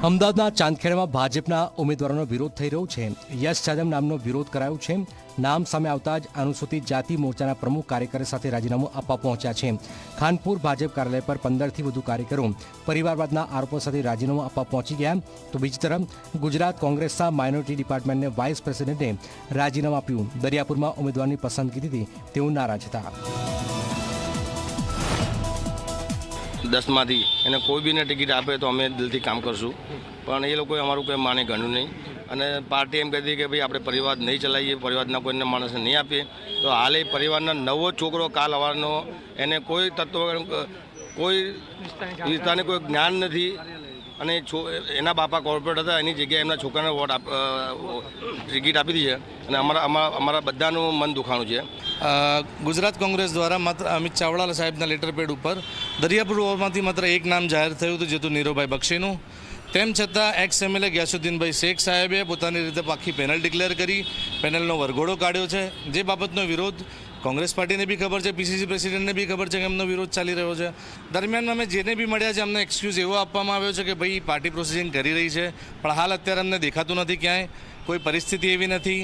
અમદાવાદના ચાંદખેડામાં ભાજપના ઉમેદવારોનો વિરોધ થઈ રહ્યો છે। યશ જાદવ નામનો વિરોધ કરાયો છે। નામ સામે આવતા જ અનુસૂચિત જાતિ મોરચાના પ્રમુખ કાર્યકર સાથે રાજીનામું આપવા પહોંચ્યા છે। ખાનપુર ભાજપ કાર્યાલય પર 15થી વધુ કાર્યકરો પરિવારવાદના આરોપો સાથે રાજીનામું આપવા પહોંચી ગયા। તો બીજી તરફ ગુજરાત કોંગ્રેસના માઇનોરિટી ડિપાર્ટમેન્ટને વાઇસ પ્રેસિડેન્ટે રાજીનામું આપ્યું। દરિયાપુરમાં ઉમેદવારની પસંદગીથી તેઓ નારાજ હતા। 10માંથી એને કોઈ બીને ટિકિટ આપે તો અમે દિલથી કામ કરશું, પણ એ લોકોએ અમારું કંઈ માને ગણ્યું નહીં અને પાર્ટી એમ કહેતી કે ભાઈ આપણે પરિવાર નહીં ચલાવીએ, પરિવારના કોઈને માણસને નહીં આપીએ। તો હાલ એ પરિવારના નવો છોકરો કાલ આવવાનો એને કોઈ તત્વ કોઈ વિસ્તારને કોઈ જ્ઞાન નથી અને એના બાપા કોર્પોરેટ હતા, એની જગ્યાએ એમના છોકરાને ટિકિટ આપી દીધી છે અને અમારા બધાનું મન દુખાણું છે। ગુજરાત કોંગ્રેસ દ્વારા માત્ર અમિત ચાવડા સાહેબના લેટરપેડ ઉપર દરિયાપુર વોર્ડમાંથી માત્ર એક નામ જાહેર થયું હતું, જે હતું નીરવભાઈ બક્ષીનું। તેમ છતાં એક્સ એમએલએ ગ્યાસુદ્દીનભાઈ શેખ સાહેબે પોતાની રીતે આખી પેનલ ડિક્લેર કરી, પેનલનો વરઘોડો કાઢ્યો છે। જે બાબતનો વિરોધ કોંગ્રેસ પાર્ટીને બી ખબર છે, પીસીસી પ્રેસિડેન્ટને બી ખબર છે કે એમનો વિરોધ ચાલી રહ્યો છે। દરમિયાનમાં અમે જેને બી મળ્યા છે અમને એક્સક્યુઝ એવો આપવામાં આવ્યો છે કે ભાઈ પાર્ટી પ્રોસેસિંગ કરી રહી છે, પણ હાલ અત્યારે અમને દેખાતું નથી ક્યાંય, કોઈ પરિસ્થિતિ એવી નથી।